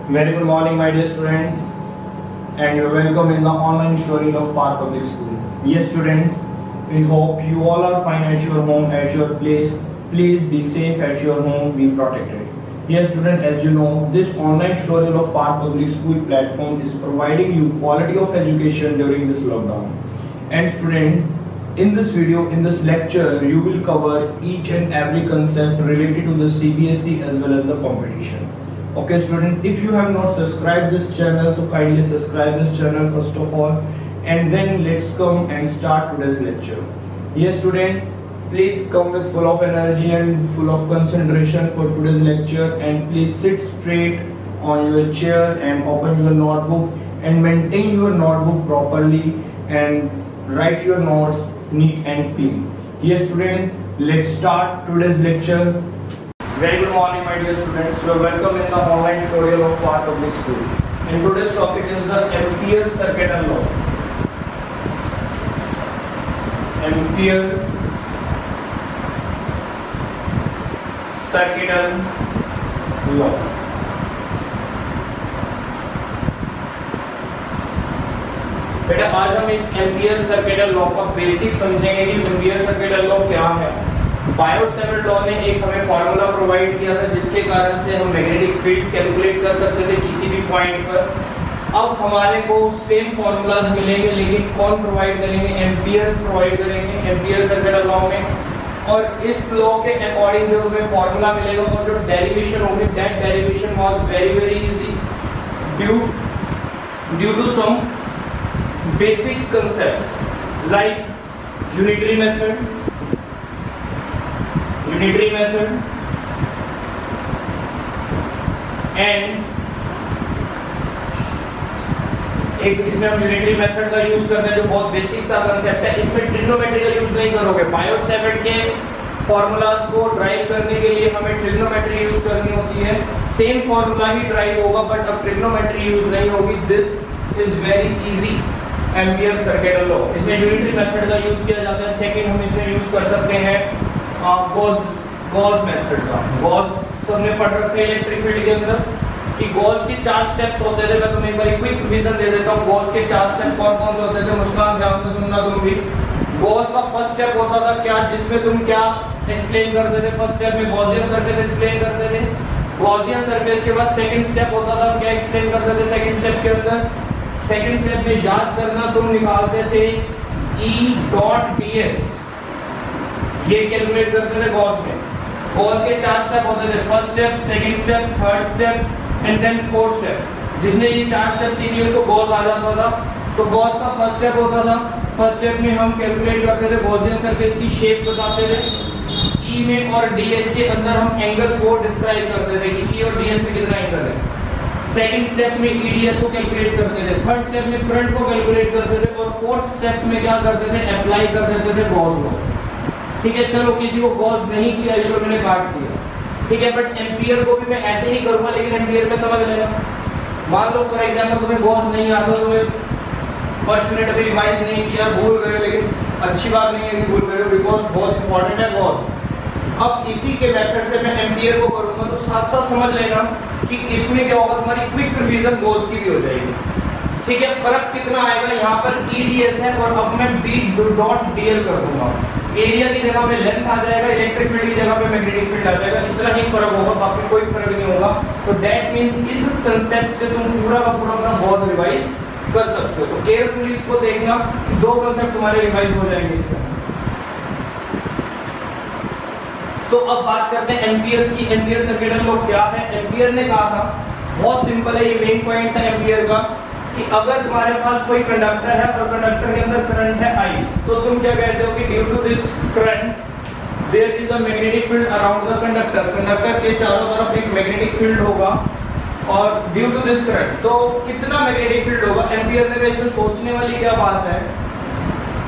Very good morning, my dear students, and you're welcome in the online tutorial of Par Public School. Yes, students, we hope you all are fine at your home, at your place. Please be safe at your home, be protected. Yes, student, as you know, this online tutorial of Par Public School platform is providing you quality of education during this lockdown. And students, in this video, in this lecture, you will cover each and every concept related to the CBSE as well as the competition. Okay student, if you have not subscribed this channel, to kindly subscribe this channel first of all, and then let's come and start today's lecture. Yes student, please come with full of energy and full of concentration for today's lecture, and please sit straight on your chair and open your notebook and maintain your notebook properly and write your notes neat and clean. Yes student, let's start today's lecture. Very good morning, my dear students. You are welcome in the online tutorial of Par Public School. And today's topic is the Ampere Circuital Law. Ampere Circuital Law. बेटा आज हम इस ampere circuital law का basic समझेंगे कि ampere circuital law क्या है। Biot-Savart law ने एक हमें फॉर्मूला प्रोवाइड किया था जिसके कारण से हम मैग्नेटिक फील्ड कैलकुलेट कर सकते थे किसी भी पॉइंट पर। अब हमारे को सेम फॉर्मूलाज मिलेंगे, लेकिन कौन प्रोवाइड करेंगे? एम्पियर्स प्रोवाइड करेंगे एम्पियर सर्किटल लॉ में। और इस लॉ के अकॉर्डिंग जो हमें फॉर्मूला मिलेगा और जो डेरिवेशन होगी, that derivation was very easy due to some basic concepts like unitary method and एक इसमें हम यूनिटरी मेथड का यूज करते हैं जो बहुत बेसिक सा कंसेप्ट है। इसमें ट्रिग्नोमेट्री का यूज नहीं करोगे। बायोट-सैवर्ट के फॉर्मूलाज को ड्राइव करने के लिए हमें ट्रिग्नोमेट्री यूज करनी होती है। सेम फॉर्मूला ही ड्राइव होगा बट अब ट्रिग्नोमेट्री यूज नहीं होगी। This is very easy ampere circuital law. इसमें यूनिटरी मेथड का यूज किया जाता है। सेकंड हम इसमें यूज कर सकते हैं गॉस मेथड का। गॉस सबने पढ़ रखे हैं इलेक्ट्रिक फील्ड के अंदर कि गॉस के 4 स्टेप्स होते थे। मैं तुम्हें एक बार क्विक रिवीजन दे देता हूं। गॉस के 4 स्टेप कौन से होते थे? मुस्कान ध्यान से सुनना तुम भी। गॉस का फर्स्ट स्टेप होता था क्या, जिसमें तुम क्या एक्सप्लेन करते थे? फर्स्ट स्टेप में गॉसियन सरफेस एक्सप्लेन करते थे। गॉसियन सरफेस के बाद सेकंड स्टेप होता था, क्या एक्सप्लेन करते थे सेकंड स्टेप के अंदर? सेकंड स्टेप में याद करना तुम निकालते थे E.ds, ये कैलकुलेट करते थे गॉस में। गॉस के 4 स्टेप होते थे, first step, second step, third step and then fourth step. जिसने ये 4 स्टेप सीखी उसको गॉस आ जाता था। तो गॉस का फर्स्ट स्टेप होता था, फर्स्ट स्टेप में हम कैलकुलेट करते थे गॉसियन सरफेस की शेप बताते थे। E में और ds के अंदर हम एंगल को डिस्क्राइब करते थे कि E और ds में कितना एंगल है। सेकंड स्टेप में EDS को कैलकुलेट करते थे, थर्ड स्टेप में करंट को कैलकुलेट करते थे और फोर्थ स्टेप में क्या करते थे? अप्लाई कर देते थे गॉस लॉ। ठीक है, चलो किसी को गॉस नहीं किया, ये तो मैंने काट दिया। ठीक है, बट एम्पियर को भी मैं ऐसे ही करूंगा, लेकिन एम्पियर में समझ लेना। मान लो फॉर एग्जांपल तुम्हें गॉस नहीं आता, तुम्हें फर्स्ट यूनिट अभी रिवाइज नहीं किया, भूल गए, लेकिन अच्छी बात नहीं है कि भूल गए, बिकॉज बहुत इंपॉर्टेंट है गॉस। अब इसी के मेथड से मैं एम्पियर को करूंगा, तो साथ साथ समझ लेना कि इसमें क्या होगा, तुम्हारी क्विक रिवीजन गॉस की भी हो जाएगी। ठीक है, फर्क कितना आएगा? यहाँ पर EDS है और अब मैं B.dl कर दूंगा। एरिया की जगह में लेंथ आ जाएगा, इलेक्ट्रिक फील्ड की जगह पे मैग्नेटिक फील्ड आ जाएगा। इतना ही फर्क होगा, बाकी कोई फर्क नहीं होगा। तो दैट मींस इस कंसेप्ट से तुम पूरा का पूरा अपना गॉस रिवाइज कर सकते हो। तो केयरफुली इसको देखना, 2 कंसेप्ट तुम्हारे रिवाइज हो जाएंगे इसमें। तो अब बात करते हैं एम्पियर्स की। एम्पियर सर्किटल लॉ क्या है? एम्पियर ने कहा था, बहुत सिंपल है, ये मेन पॉइंट था एम्पियर का, कि अगर तुम्हारे पास कोई कंडक्टर है और कंडक्टर के अंदर करंट है I, तो तुम क्या कहते हो कि due to this current there is a magnetic field around the conductor. Conductor के चारों तरफ एक मैग्नेटिक फील्ड होगा और ड्यू टू दिस करंट, तो कितना मैग्नेटिक फील्ड होगा? एम्पियर ने कहा इसमें सोचने वाली क्या बात है,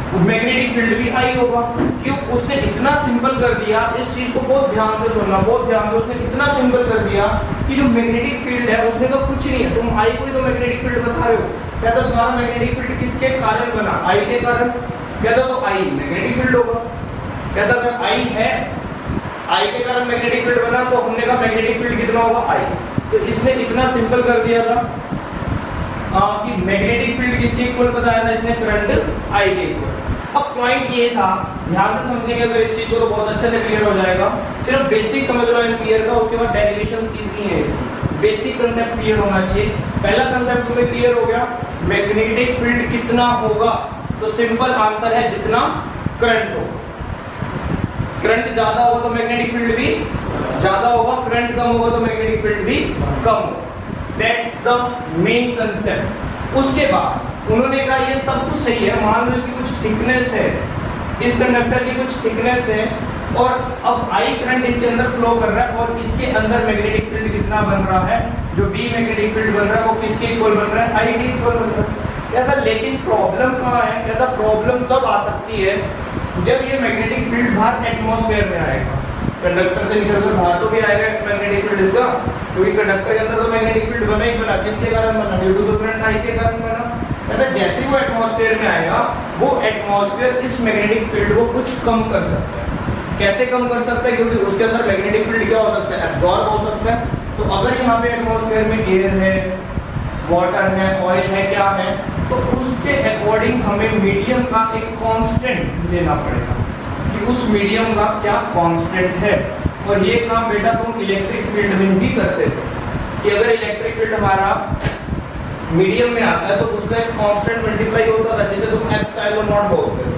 मैग्नेटिक फील्ड भी I होगा। क्यों? उसने इतना सिंपल कर दिया, इस चीज को बहुत ध्यान से सुनना, बहुत ध्यान से। उसने इतना सिंपल कर दिया कि जो मैग्नेटिक फील्ड है उसमें तो कुछ नहीं है, तुम I को ही तो मैग्नेटिक फील्ड बता रहे हो। कहता तुम्हारा मैग्नेटिक फील्ड किसके कारण बना? I के कारण। कहता तो I मैग्नेटिक फील्ड होगा। कहता अगर I है, I के कारण मैग्नेटिक फील्ड बना, तो हमने कहा मैग्नेटिक फील्ड कितना होगा? I। तो इसने इतना सिंपल कर दिया था कि मैग्नेटिक फील्ड किसके इक्वल बताया था इसने, करंट आई के इक्वल। अब पॉइंट ये था, ध्यान से समझेंगे तो इस चीज को तो बहुत अच्छे से क्लियर हो जाएगा। सिर्फ बेसिक समझ लो एम्पियर का, उसके बाद डेरिवेशन इजी है इसकी। बेसिक कंसेप्ट क्लियर होना चाहिए। पहला कंसेप्ट तुम्हें क्लियर हो गया, मैग्नेटिक फील्ड कितना होगा, तो सिंपल आंसर है जितना करंट हो। करंट ज्यादा होगा तो मैग्नेटिक फील्ड भी ज्यादा होगा, करंट कम होगा तो मैग्नेटिक फील्ड भी कम होगा। That's the main concept. उसके बाद उन्होंने कहा ये सब कुछ सही है, मान लो इसकी कुछ थिकनेस है, इस कंडक्टर की कुछ थिकनेस है, और अब आई करंट इसके अंदर फ्लो कर रहा है, और इसके अंदर मैग्नेटिक फील्ड कितना बन रहा है, जो बी मैग्नेटिक फील्ड बन रहा है वो किसके इक्वल बन रहा है, आई के इक्वल बन रहा है। कहता लेकिन प्रॉब्लम कहाँ है, कहता प्रॉब्लम तब आ सकती है जब ये मैग्नेटिक फील्ड बाहर एटमॉस्फेयर में आएगा। कंडक्टर से निकलकर बाहर तो भी आएगा मैग्नेटिक फील्ड इसका, क्योंकि कंडक्टर के अंदर तो मैग्नेटिक फील्ड बना ही बना, किसके कारण बना, due to the current I के कारण बना। कहता जैसे वो एटमॉस्फेयर में आएगा, वो एटमॉस्फेयर इस मैग्नेटिक फील्ड को कुछ कम कर सकता है। कैसे कम कर सकता है, क्योंकि उसके अंदर मैग्नेटिक फील्ड क्या हो सकता है, एब्जॉर्ब हो सकता है। तो अगर यहाँ पे एटमॉस्फेयर में एयर है, वाटर है, ऑयल है, क्या है, तो उसके अकॉर्डिंग हमें मीडियम का एक कांस्टेंट लेना पड़ेगा कि उस मीडियम का क्या कांस्टेंट है। और ये काम बेटा तुम इलेक्ट्रिक फील्ड में भी करते थे कि अगर इलेक्ट्रिक फील्ड हमारा मीडियम में आता है तो उसका एक कांस्टेंट मल्टीप्लाई होता था, जिसे तुम एप्सिलॉन नॉट बोलते हो,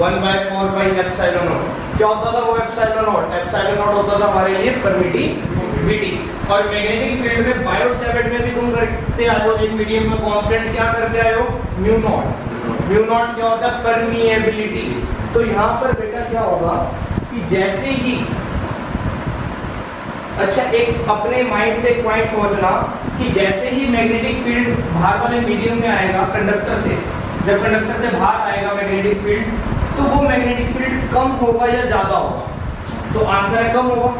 1/4 पाई एप्सिलॉन नॉट। क्या होता था वो एप्सिलॉन नॉट? एप्सिलॉन नॉट होता था हमारे लिए परमिटिविटी। और मैग्नेटिक फील्ड में बायोट सेवेट में भी तुम करते आए हो, एक मीडियम में कांस्टेंट क्या करते आए हो, म्यू नॉट। म्यू नॉट क्या होता है, परमिएबिलिटी। तो यहाँ पर बेटा क्या होगा कि जैसे ही, अच्छा एक अपने माइंड से एक पॉइंट सोचना कि जैसे ही मैग्नेटिक फील्ड बाहर वाले मीडियम में आएगा कंडक्टर से, जब कंडक्टर से बाहर आएगा मैग्नेटिक फील्ड, तो वो मैग्नेटिक फील्ड कम होगा या ज्यादा होगा, तो आंसर है कम होगा।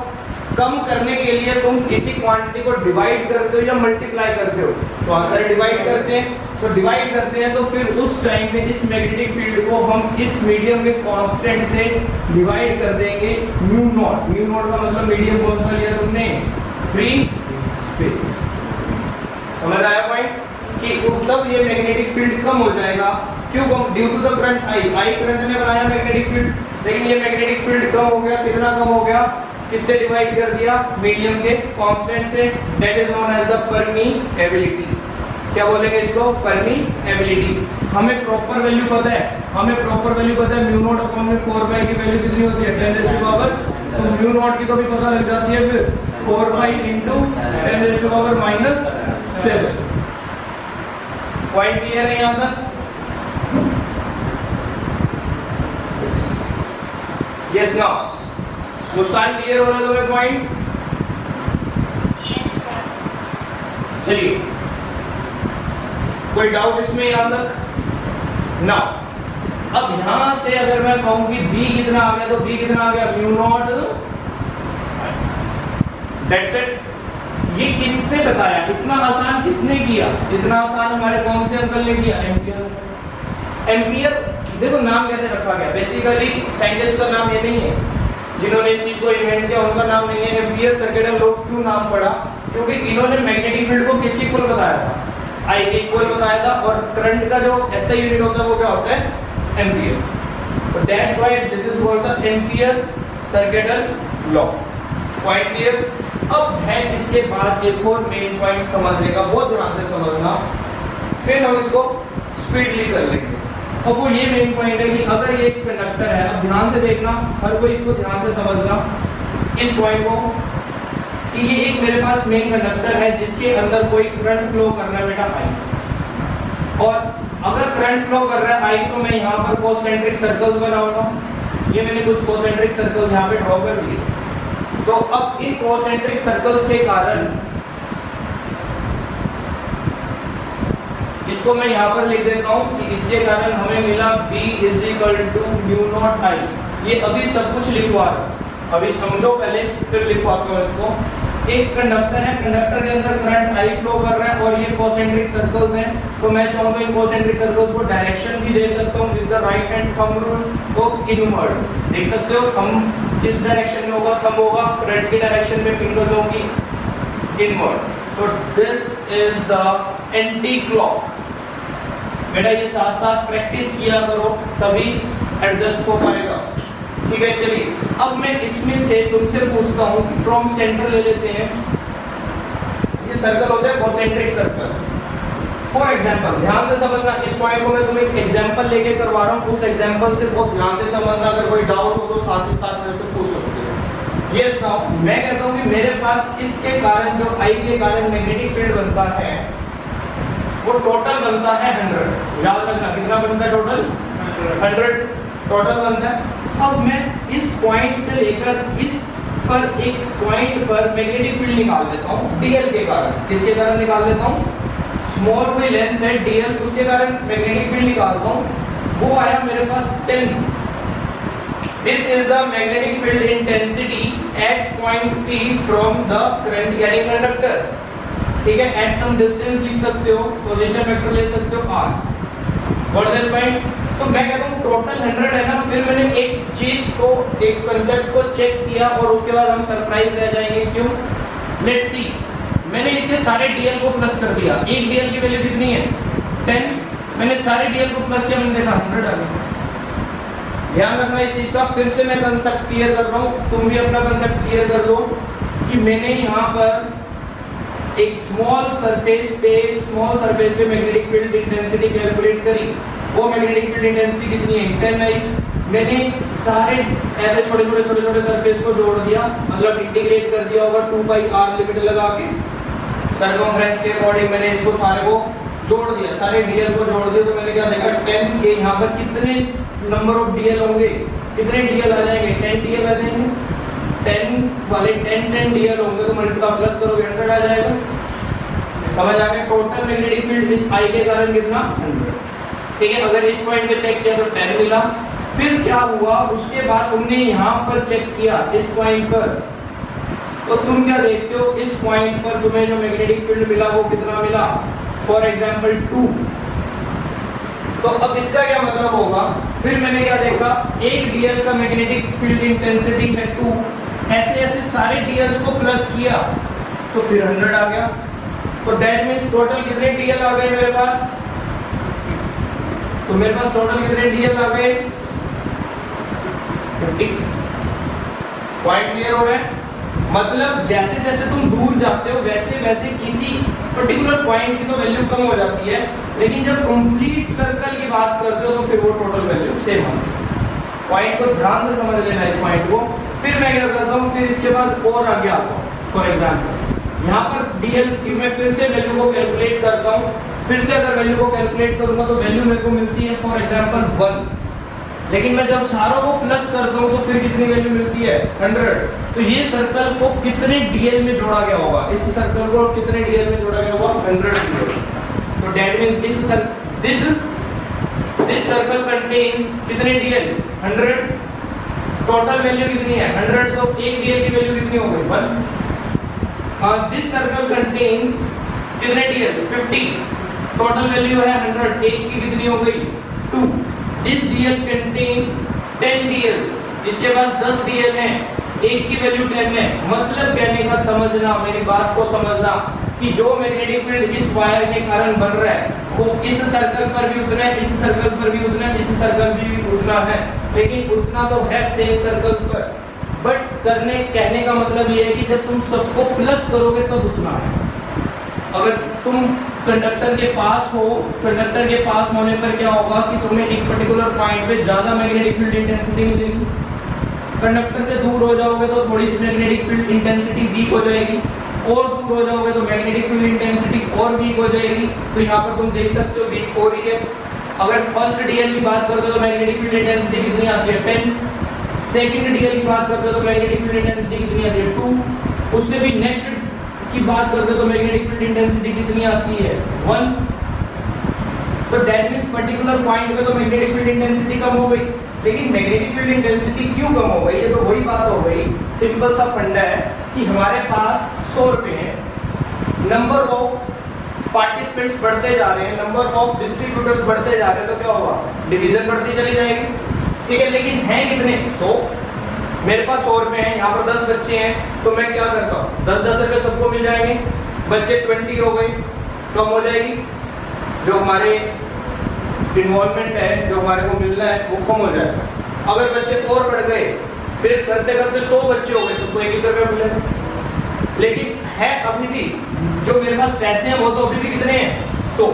कम करने के लिए तुम किसी क्वांटिटी को डिवाइड करते हो या मल्टीप्लाई करते हो, तो आंसर है डिवाइड करते हैं। तो डिवाइड करते हैं तो फिर उस टाइम पे इस मैग्नेटिक फील्ड को हम इस मीडियम के कांस्टेंट से डिवाइड कर देंगे म्यू नॉट। म्यू नॉट का मतलब मीडियम कौन सा लिया तुमने, फ्री स्पेस। समझ आया पॉइंट कि तब ये मैग्नेटिक फील्ड कम हो जाएगा। क्यों कम? Due to the current I. I current ने बनाया मैग्नेटिक फील्ड, लेकिन ये मैग्नेटिक फील्ड कम हो गया। कितना कम हो गया? किससे डिवाइड कर दिया? मीडियम के कांस्टेंट से। That is known as the permeability. क्या बोलेंगे इसको? परमीएबिलिटी। हमें प्रॉपर वैल्यू पता है, हमें प्रॉपर वैल्यू पता है, म्यू नॉट अपॉन में 4 पाई की वैल्यू कितनी होती है, 10 रेज़ टू पावर। तो म्यू नॉट की तो भी पता लग जाती है फिर 4 pi into 10 raise to power -7। Point clear है यहाँ तक? यस नो मुस्कान, क्लियर हो रहा है तुम्हें पॉइंट? Yes sir. चलिए, कोई डाउट इसमें यहाँ तक? ना। अब यहां से अगर मैं कहूं कि b कितना आ गया, तो b कितना आ गया, म्यू नॉट। That's it. ये किसने बताया? इतना आसान किसने किया? इतना आसान हमारे कौन से अंकल ने किया? एम्पियर। एम्पियर देखो नाम कैसे रखा गया, बेसिकली साइंटिस्ट का नाम ये नहीं है, जिन्होंने इस चीज को इन्वेंट किया उनका नाम नहीं है एम्पियर। सर्किटल लोग क्यों नाम पड़ा? क्योंकि इन्होंने मैग्नेटिक फील्ड को किसके इक्वल बताया था? आई के इक्वल बताया था। और करंट का जो एसआई यूनिट होता है वो क्या होता है? एम्पियर। तो that's why this is called the ampere circuital law. Point clear? अब है इसके बाद एक और मेन पॉइंट समझने का, बहुत ध्यान से समझना, फिर हम इसको स्पीडली कर लेंगे। अब वो ये मेन पॉइंट है कि अगर ये एक कंडक्टर है, अब ध्यान से देखना, हर कोई इसको ध्यान से समझना इस पॉइंट को, कि ये एक मेरे पास मेन कंडक्टर है जिसके अंदर कोई करंट फ्लो कर रहा है बेटा आई। और अगर करंट फ्लो कर रहा है आई, तो मैं यहाँ पर कोसेंट्रिक सर्कल बनाऊंगा। ये मैंने कुछ कोसेंट्रिक सर्कल यहाँ पे ड्रॉ कर दिए। तो अब इन कोसेंट्रिक सर्कल्स के कारण इसको मैं यहाँ पर लिख देता हूँ कि इसके कारण हमें मिला B = म्यू नॉट आई। ये अभी सब कुछ लिखवा रहा हूँ, अभी समझो पहले फिर लिखवाता हूँ इसको। एक कंडक्टर है, कंडक्टर के अंदर करंट आई फ्लो कर रहा है और ये कोसेंट्रिक सर्कल्स हैं। तो मैं चाहूंगा इन कोसेंट्रिक सर्कल्स को डायरेक्शन भी दे सकता हूँ with the right hand thumb rule को इनवर्ड। देख सकते हो थंब किस डायरेक्शन में होगा? थंब होगा करंट की डायरेक्शन में, फिंगर होगी इनवर्ड। तो this is the anti clock. बेटा ये साथ साथ प्रैक्टिस किया करो तभी एडजस्ट हो पाएगा। ठीक है, चलिए अब मैं इसमें से तुमसे पूछता हूँ कि फ्रॉम सेंटर ले लेते हैं। ये सर्कल होता है कॉन्सेंट्रिक सर्कल। फॉर एग्जाम्पल ध्यान से समझना, इस पॉइंट को मैं तुम्हें एक एग्जाम्पल लेके करवा रहा हूँ, उस एग्जाम्पल से बहुत ध्यान से समझना। अगर कोई डाउट हो तो साथ ही साथ मेरे से पूछ सकते हो। ये सुनाओ, मैं कहता हूँ कि मेरे पास इसके कारण जो आई के कारण मैग्नेटिक फील्ड बनता है वो टोटल बनता है 100। याद रखना कितना बनता है टोटल? 100 टोटल बनता है। अब मैं इस पॉइंट से लेकर इस पर एक पॉइंट पर मैग्नेटिक फील्ड निकाल लेता हूँ डीएल के कारण। किसके कारण निकाल लेता हूँ? स्मॉल कोई लेंथ है डीएल, उसके कारण मैग्नेटिक फील्ड निकालता हूँ। वो आया मेरे पास 10। This is the magnetic field intensity at point P from the current carrying conductor. ठीक है, एट सम डिस्टेंस लिख सकते हो, पोजीशन वेक्टर ले सकते हो r। What is point? तो मैं कहता हूँ टोटल 100 है ना। फिर मैंने एक चीज को, एक कंसेप्ट को चेक किया और उसके बाद हम सरप्राइज रह जाएंगे। क्यों? लेट्स सी, मैंने इसके सारे डीएल को प्लस कर दिया। एक डीएल की वैल्यू कितनी है? 10। मैंने सारे डीएल को प्लस किया, मैंने देखा 100 आ गया। ध्यान रखना इस चीज का। फिर से मैं कंसेप्ट क्लियर कर रहा हूँ, तुम भी अपना कंसेप्ट क्लियर कर लो कि मैंने यहाँ पर एक स्मॉल सरफेस पे मैग्नेटिक फील्ड इंटेंसिटी कैलकुलेट करी। वो मैग्नेटिक फील्ड इंटेंसिटी कितनी है? 10 आई। मैंने सारे ऐसे छोटे-छोटे सरफेस को जोड़ दिया, मतलब इंटीग्रेट कर दिया होगा 2 पाई r लिमिट लगा के। सर्कमफ्रेंस के अकॉर्डिंग मैंने इसको सारे को जोड़ दिया, सारे डीएल को जोड़ दिया। तो मैंने क्या देखा 10 के यहाँ पर कितने नंबर ऑफ डीएल होंगे, कितने डीएल आ जाएंगे? 10 डीएल आ जाएंगे। 10 वाले 10 डीएल होंगे तो मल्टीप्लाई प्लस करोगे 100 आ जाएगा। समझ आ गया? टोटल मैग्नेटिक फील्ड इस आई के कारण कितना? 100। ठीक है, अगर इस पॉइंट पे चेक किया तो 10 मिला। फिर क्या हुआ? उसके बाद तुमने यहाँ पर चेक किया इस पॉइंट पर, तो तुम क्या देखते हो? इस पॉइंट पर तुम्हें जो मैग्नेटिक फील्ड मिला वो कितना मिला? For example 2। तो अब इसका क्या मतलब होगा? फिर मैंने क्या देखा, एक डीएल का मैग्नेटिक फील्ड इंटेंसिटी है 2। ऐसे ऐसे सारे डीएल्स को प्लस किया तो फिर 100 आ गया। तो दैट मींस टोटल कितने डीएल आ गए मेरे पास? तो मेरे पास टोटल कितने डीएल आ गए? 50। पॉइंट क्लियर हो रहा है? मतलब जैसे जैसे तुम दूर जाते हो वैसे वैसे किसी पर्टिकुलर पॉइंट की तो वैल्यू कम हो जाती है, लेकिन जब कंप्लीट सर्कल की बात करते हो तो फिर वो टोटल वैल्यू सेम आती है। पॉइंट को ध्यान से समझ लेना इस पॉइंट को। फिर मैं क्या करता हूँ, फिर इसके बाद और आगे आता हूँ। फॉर एग्जाम्पल यहाँ पर डीएल की मैं फिर से वैल्यू को कैलकुलेट करता हूँ। फिर से अगर वैल्यू को कैलकुलेट करूंगा तो वैल्यू मेरे को मिलती है फॉर एग्जाम्पल 1। लेकिन मैं जब सारों को प्लस करता हूँ तो फिर कितनी वैल्यू मिलती है? 100। तो ये सर्कल को कितने डीएल में जोड़ा गया होगा? इस सर्कल को कितने डीएल में जोड़ा गया होगा? 100 डीएल। तो that means this circle contains कितने डीएल? 100। टोटल वैल्यू कितनी है? 100। तो एक डीएल की वैल्यू कितनी हो गई? 1। दिस सर्कल कंटेन्स कितने डीएल? 50। टोटल वैल्यू है 100। एक की कितनी हो गई? 2। This DL contain 10 DL। इसके पास 10 DL है, एक की वैल्यू 10 है। मतलब कहने का समझना, मेरी बात को समझना कि जो मैग्नेटिक फील्ड इस वायर के कारण बन रहा है वो इस सर्कल पर भी उतना है, इस सर्कल पर भी उतना है, इस सर्कल पर भी उतना है। लेकिन उतना तो है सेम सर्कल पर, बट कहने का मतलब ये है कि जब तुम सबको प्लस करोगे तब उतना है। अगर तुम कंडक्टर के पास हो, कंडक्टर के पास होने पर क्या होगा कि तुम्हें एक पर्टिकुलर पॉइंट पे ज्यादा मैग्नेटिक फील्ड इंटेंसिटी मिलेगी। कंडक्टर से दूर हो जाओगे तो थोड़ी सी मैग्नेटिक फील्ड इंटेंसिटी वीक हो जाएगी, और दूर हो जाओगे तो मैग्नेटिक फील्ड इंटेंसिटी और वीक हो जाएगी। तो यहाँ पर तुम देख सकते हो वीक हो रही है। अगर फर्स्ट डीएल की बात करते हो तो मैग्नेटिक फील्ड इंटेंसिटी कितनी आती है? 10। सेकंड डीएल की बात करते हो तो मैग्नेटिक फील्ड इंटेंसिटी कितनी आती है? 2। उससे भी नेक्स्ट की बात करते तो मैग्नेटिक फील्ड इंटेंसिटी कितनी आती है? 1। तो दैट मींस पर्टिकुलर पॉइंट पे तो मैग्नेटिक फील्ड इंटेंसिटी कम हो गई। लेकिन मैग्नेटिक फील्ड इंटेंसिटी क्यों कम हो गई? ये तो वही बात हो गई, सिंपल सा फंडा है कि हमारे पास 100 रुपए हैं, नंबर ऑफ पार्टिसिपेंट्स बढ़ते जा रहे हैं, नंबर ऑफ डिस्ट्रीब्यूटर्स बढ़ते जा रहे हैं, तो क्या होगा? डिवीजन बढ़ती चली जाएगी। ठीक है, लेकिन है कितने? 100। मेरे पास 100 रुपए हैं, यहाँ पर 10 बच्चे हैं, तो मैं क्या करता हूँ? 10-10 रुपए सबको मिल जाएंगे। बच्चे 20 हो गए, कम हो जाएगी, जो हमारे इन्वॉल्वमेंट है, जो हमारे को मिलना है वो कम हो जाएगा। अगर बच्चे और बढ़ गए, फिर करते करते 100 बच्चे हो गए, सबको 1 रुपया मिलेगा। लेकिन है अभी भी जो मेरे पास पैसे हैं वो तो अभी भी कितने हैं, 100।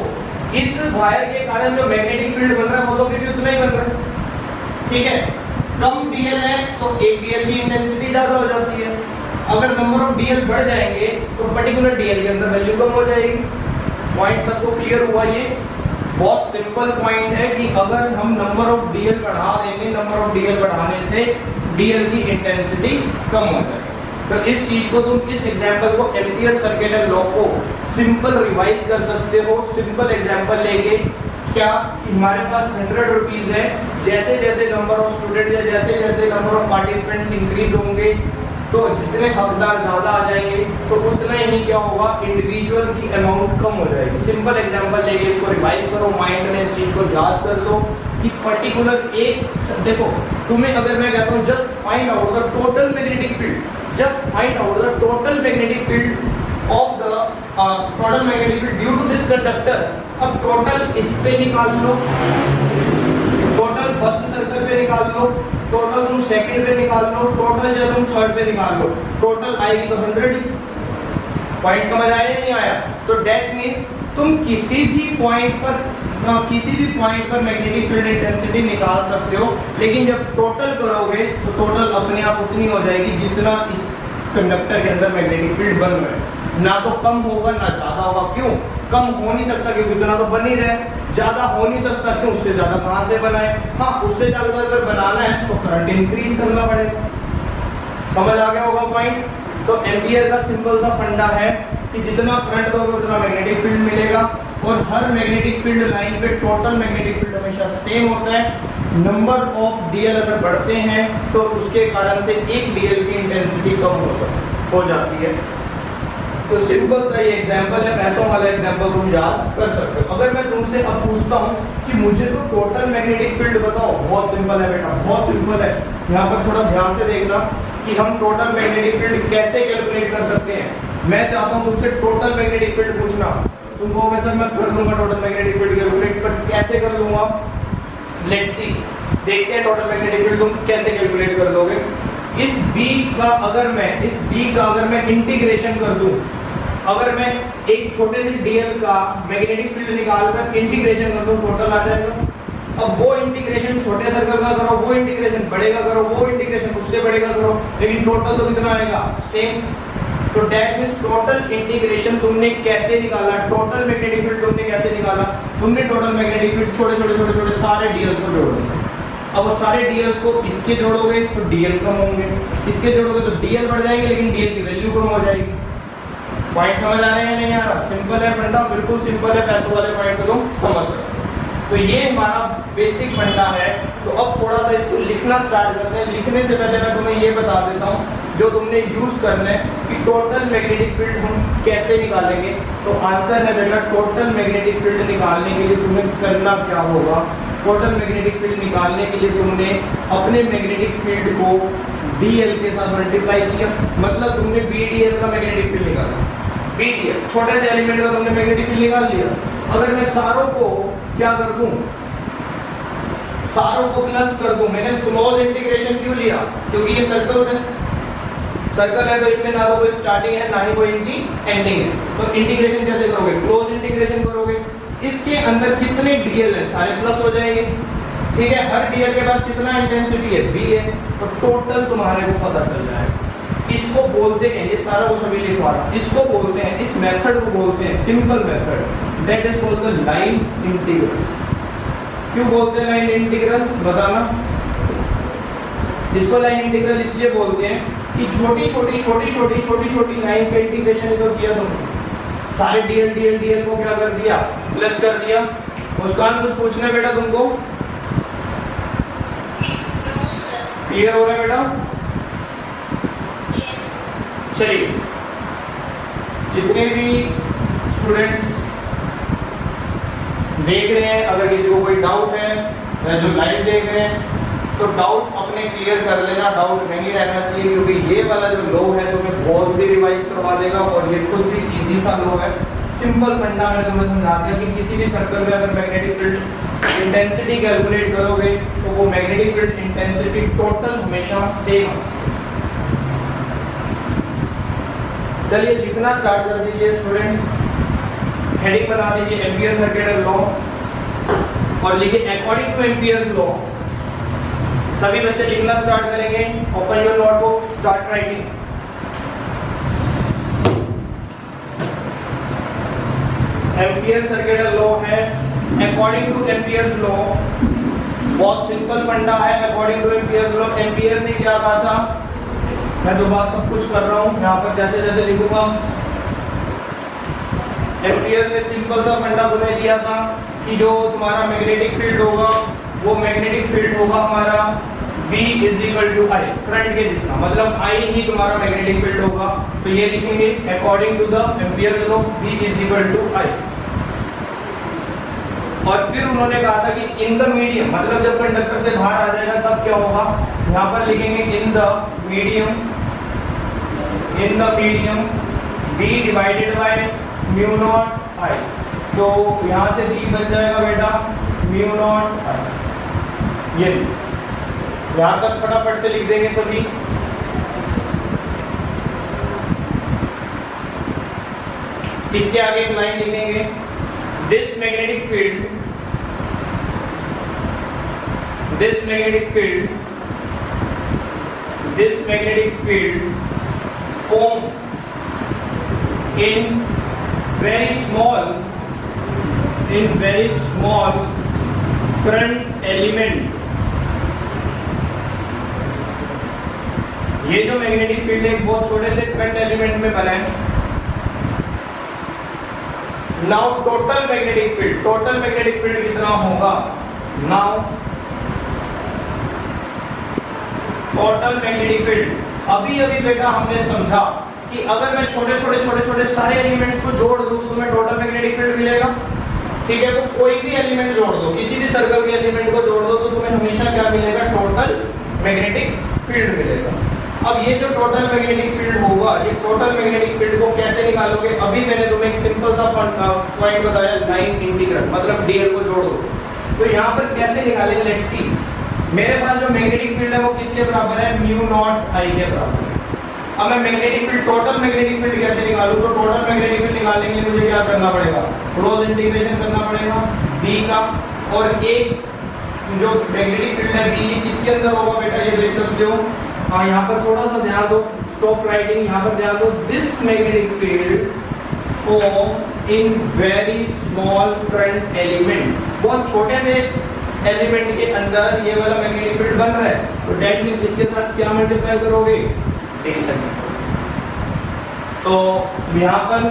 इस वायर के कारण जो मैग्नेटिक फील्ड बन रहा है वो तो अभी भी उतना ही बन रहा है, ठीक है। कम डीएल है तो एक डीएल की इंटेंसिटी ज्यादा हो जाती है। अगर नंबर ऑफ डीएल बढ़ जाएंगे तो पर्टिकुलर डीएल के अंदर वैल्यू कम हो जाएगी। पॉइंट सबको क्लियर हुआ? ये बहुत सिंपल पॉइंट है कि अगर हम नंबर ऑफ डीएल बढ़ा देंगे, नंबर ऑफ डीएल बढ़ाने से डीएल की इंटेंसिटी कम हो जाएगी। तो इस चीज को तुम, इस एग्जांपल को, एम्पियर सर्किट लॉ को सिंपल रिवाइज कर सकते हो। सिंपल एग्जांपल लेके क्या हमारे पास 100 रुपीज है, जैसे जैसे नंबर ऑफ स्टूडेंट या जैसे जैसे नंबर ऑफ पार्टिसिपेंट्स इंक्रीज होंगे तो जितने हकदार ज्यादा आ जाएंगे तो उतना ही क्या होगा, इंडिविजुअल की अमाउंट कम हो जाएगी। सिंपल एग्जांपल लेके इसको रिवाइज करो, माइंड में इस चीज को याद कर लो कि पर्टिकुलर एक, देखो तुम्हें अगर मैं कहता हूँ just find out the total magnetic field, just find out the total magnetic field of the total magnetic field due to this conductor. अब टोटल इस पे निकाल लो, टोटल फर्स्ट सर्कल पे निकाल लो, टोटल तुम सेकंड पे निकाल लो, टोटल जो तुम थर्ड पे निकाल लो, टोटल आएगी तो 100। पॉइंट समझ आया या नहीं आया? तो दैट मींस तुम किसी भी पॉइंट पर मैग्नेटिक फील्ड इंटेंसिटी निकाल सकते हो, लेकिन जब टोटल करोगे तो टोटल अपने आप उतनी हो जाएगी जितना इस कंडक्टर के अंदर मैग्नेटिक फील्ड बन रहा है। ना तो कम होगा ना ज्यादा होगा। क्यों? कम हो नहीं सकता क्योंकि उतना तो बन ही रहा है, ज्यादा हो नहीं सकता क्यों, उससे ज्यादा कहां से बनाए। हाँ, उससे ज्यादा अगर बनाना है तो करंट इंक्रीज करना पड़ेगा। समझ आ गया होगा पॉइंट? तो एम्पियर का सिंपल सा फंडा है कि जितना करंट दोगे उतना मैग्नेटिक फील्ड मिलेगा, और हर मैग्नेटिक फील्ड लाइन पे टोटल मैग्नेटिक फील्ड हमेशा सेम होता है। नंबर ऑफ डीएल अगर बढ़ते हैं तो उसके कारण से एक डीएल की इंटेंसिटी कम हो जाती है। तो सिंपल सा ये एग्जांपल है, पैसों वाला एग्जांपल तुम याद कर सकते हो। अगर मैं तुमसे अब पूछता हूँ कि मुझे तो टोटल मैग्नेटिक फील्ड बताओ, बहुत सिंपल है बेटा, बहुत सिंपल है। यहाँ पर थोड़ा ध्यान से देखना कि हम टोटल मैग्नेटिक फील्ड कैसे कैलकुलेट कर सकते हैं। मैं चाहता हूँ तुमसे टोटल मैग्नेटिक फील्ड पूछना, तुम कहोगे सर मैं कर लूंगा टोटल मैग्नेटिक फील्ड कैलकुलेट, पर कैसे कर लूंगा? लेट्स सी, देखते हैं टोटल मैग्नेटिक फील्ड तुम कैसे कैलकुलेट कर दोगे। इस B का अगर मैं इंटीग्रेशन कर दूं, अगर मैं एक छोटे से डीएल का मैग्नेटिक फील्ड निकालकर इंटीग्रेशन कर दूं, टोटल आ जाएगा। अब वो इंटीग्रेशन छोटे सर्कल का करो, वो इंटीग्रेशन बड़े का करो, वो इंटीग्रेशन उससे बड़े का करो, लेकिन टोटल तो कितना आएगा? सेम। तो दैट मींस टोटल इंटीग्रेशन तुमने कैसे निकाला, टोटल मैग्नेटिक फील्ड तुमने कैसे निकाला? तुमने टोटल मैग्नेटिक फील्ड छोटे छोटे सारे डीएल्स को जोड़ दिया। अब वो सारे डीएल्स को इसके जोड़ोगे तो डीएल कम होंगे, इसके जोड़ोगे तो डीएल बढ़ जाएंगे, लेकिन डीएल की वैल्यू कम हो जाएगी। पॉइंट समझ आ रहे हैं नहीं आ रहा? सिंपल है फंडा, बिल्कुल सिंपल है, पैसों वाले पॉइंट से तुम समझ सकते हो। तो ये हमारा बेसिक फंडा है। तो अब थोड़ा सा इसको लिखना स्टार्ट करते हैं। लिखने से पहले मैं तुम्हें ये बता देता हूँ जो तुमने यूज करना है कि टोटल मैग्नेटिक फील्ड हम कैसे निकालेंगे। तो आंसर है बेटा, टोटल मैग्नेटिक फील्ड निकालने के लिए तुम्हें करना क्या होगा? टोटल मैग्नेटिक फील्ड निकालने के लिए तुमने अपने मैग्नेटिक फील्ड को डीएल के साथ मल्टीप्लाई किया, मतलब तुमने बीडीएल का मैग्नेटिक फील्ड निकाला। बीडीएल छोटे से एलिमेंट का तुमने मैग्नेटिक फील्ड निकाल लिया। अगर मैं सारों को क्या कर दूं, सारों को प्लस कर दूं, मैंने क्लोज इंटीग्रेशन क्यों लिया? क्योंकि ये सर्कल है, सर्कल है तो इनमें ना तो कोई स्टार्टिंग है ना ही कोई इनकी एंडिंग है। तो इंटीग्रेशन कैसे करोगे? क्लोज इंटीग्रेशन करोगे। इसके अंदर कितने डीएल है सारे प्लस हो जाएंगे, ठीक है। हर डीएल के पास कितना इंटेंसिटी है? बी है, तो टोटल तुम्हारे को पता चल जाएगा। इसको बोलते हैं, ये सारा कुछ अभी लिखवा रहा, इसको बोलते हैं, इस मेथड को बोलते हैं simple method, that is called the line integral. क्यों बोलते हैं लाइन इंटीग्रल बताना? इसको लाइन इंटीग्रल इसलिए बोलते हैं कि छोटी छोटी लाइंस का इंटीग्रेशन तो किया तुमने, सारे डीएल डीएल डीएल को क्या कर दिया? प्लस कर दिया। मुस्कान कुछ पूछना बेटा तुमको? क्लियर हो रहा है बेटा? चलिए, जितने भी स्टूडेंट्स देख रहे हैं, अगर किसी को कोई डाउट है, जो लाइव देख रहे हैं तो डाउट अपने क्लियर कर लेना, डाउट नहीं रहना चाहिए, क्योंकि ये वाला जो लॉ है तुम्हें बहुत भी रिवाइज करवा देगा और ये खुद भी इजी सा लॉ है। सिंपल फंडा मैंने तुम्हें समझा दिया कि किसी भी सर्कल में अगर मैग्नेटिक फील्ड इंटेंसिटी कैलकुलेट करोगे तो वो मैग्नेटिक फील्ड इंटेंसिटी टोटल हमेशा सेम है। चलिए लिखना स्टार्ट कर दीजिए स्टूडेंट्स। हेडिंग बना दीजिए एम्पियर सर्किट लॉ और लिखिए अकॉर्डिंग टू एम्पियर लॉ। सभी बच्चे लिखना स्टार्ट करेंगे। Open your notebook, start writing. Ampere circuit law है अकॉर्डिंग टू एम्पियर लॉ। बहुत सिंपल फंडा है according two ampere law. Ampere ने क्या कहा था, मैं दोबारा सब कुछ कर रहा हूं यहाँ पर जैसे जैसे लिखूंगा। एम्पियर ने सिंपल सा फंडा तुम्हें दिया था कि जो तुम्हारा मैग्नेटिक फील्ड होगा वो मैग्नेटिक फील्ड होगा हमारा B is equal to I, current के जितना, मतलब I ही तुम्हारा मैग्नेटिक फील्ड होगा। तो ये लिखेंगे according to the Ampere law B is equal to I. और फिर उन्होंने कहा था कि इन द मीडियम, मतलब जब कंडक्टर से बाहर आ जाएगा तब क्या होगा, यहाँ पर लिखेंगे in the medium B divided by mu naught I। तो यहाँ से B बन जाएगा बेटा म्यू नॉट I। ये यहाँ तक फटाफट से लिख देंगे सभी। इसके आगे एक लाइन लिखेंगे, this magnetic field form in very small current element। ये जो मैग्नेटिक फील्ड एक बहुत छोटे से करंट एलिमेंट में बना है। नाउ टोटल मैग्नेटिक फील्ड कितना होगा, नाउ टोटल मैग्नेटिक फील्ड। अभी बेटा हमने समझा कि अगर मैं छोटे सारे एलिमेंट्स को जोड़ दूं तो तुम्हें टोटल मैग्नेटिक फील्ड मिलेगा। ठीक है, तो कोई भी एलिमेंट जोड़ दो, किसी भी सर्कल के एलिमेंट को जोड़ दो तो तुम्हें हमेशा क्या मिलेगा, टोटल मैग्नेटिक फील्ड मिलेगा। अब ये जो टोटल मैग्नेटिक फील्ड होगा, ये टोटल मैग्नेटिक फील्ड को कैसे निकालोगे, अभी मैंने तुम्हें एक सिंपल सा पॉइंट बताया, लाइन इंटीग्रल, मतलब डीएल को जोड़ दो। तो यहाँ पर कैसे निकालेंगे, लेट्स सी। मेरे पास जो मैग्नेटिक फील्ड है वो किसके बराबर है, म्यू नॉट आई के बराबर है। अब मैं magnetic field, total magnetic field कैसे निकालूं, तो टोटल मैग्नेटिक फील्ड निकालने के लिए मुझे क्या करना पड़ेगा, क्रॉस इंटीग्रेशन करना पड़ेगा B का। और एक जो मैग्नेटिक फील्ड है B किसके अंदर होगा बेटा, ये देख सकते हो। हाँ, यहाँ पर थोड़ा सा ध्यान दो, स्टॉप राइटिंग, यहाँ पर ध्यान दो। This magnetic field form in very small current element, बहुत छोटे से एलिमेंट के अंदर ये वाला मैग्नेटिक फील्ड बन रहा है। तो डेट मीन इसके साथ क्या मल्टीप्लाई करोगे, तो यहाँ पर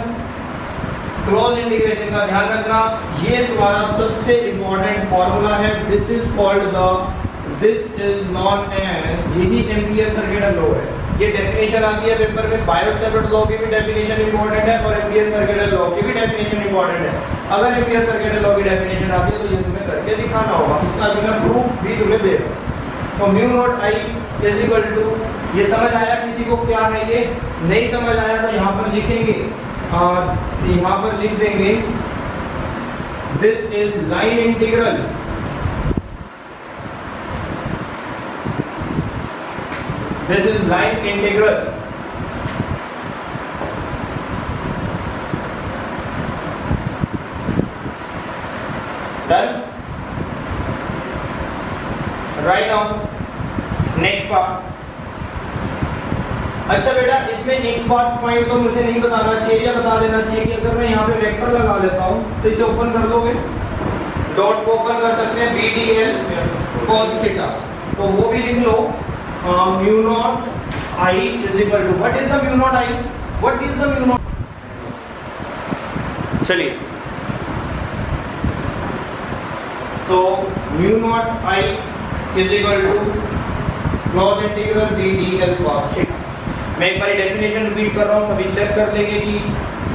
क्रॉस इंटीग्रेशन का ध्यान रखना, ये तुम्हारा सबसे इंपॉर्टेंट फॉर्मूला है। दिस इज नॉन एज, यही एम्पियर सर्किट लॉ है। ये डेफिनेशन आती है पेपर में, बायो-सैवर्ट लॉ की भी डेफिनेशन इंपॉर्टेंट है और एम्पियर सर्किट लॉ की भी डेफिनेशन इंपॉर्टेंट है। अगर एम्पियर सर्किट लॉ की डेफिनेशन आती है तो ये तुम्हें करके दिखाना होगा, इसका मैं प्रूफ भी तुम्हें दे रहा हूँ। तो mu naught I is equal to, ये समझ आया किसी को क्या है, ये नहीं समझ आया तो यहाँ पर लिखेंगे, यहाँ पर लिख देंगे this is line integral, this is line integral done. Right now next part. अच्छा बेटा, इसमें एक बात पॉइंट तो मुझे नहीं बताना चाहिए या बता देना चाहिए कि अगर मैं यहाँ पे वेक्टर लगा लेता हूँ तो इसे ओपन कर लोगे, डॉट को ओपन कर सकते हैं, BDL cos थीटा, तो वो भी लिख लो, mu naught I is equal to, what is the mu naught I, what is the mu naught. चलिए, तो mu naught I is equal to cross integral BDL cos theta. मैं एक बार definition repeat कर रहा हूँ, सभी चेक कर लेंगे कि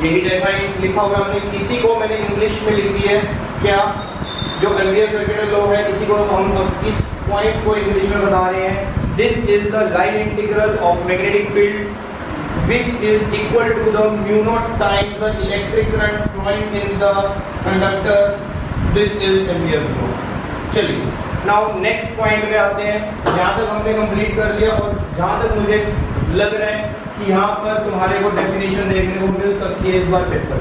यही डेफिनेशन लिखा हुआ है हमने, इसी को मैंने इंग्लिश में लिख दी है। क्या, जो एम्पियर सर्किट लॉ है, इसी को हम इस पॉइंट को इंग्लिश में बता रहे हैं। This is the line integral of magnetic field which is equal to the mu naught times the electric current flowing in the conductor. This is Ampere's law. चलिए नाउ नेक्स्ट पॉइंट में आते हैं। यहाँ तक हमने कंप्लीट कर लिया और जहाँ तक मुझे लग रहा है कि यहाँ पर तुम्हारे को डेफिनेशन देखने को मिल सकती है इस बार पेपर,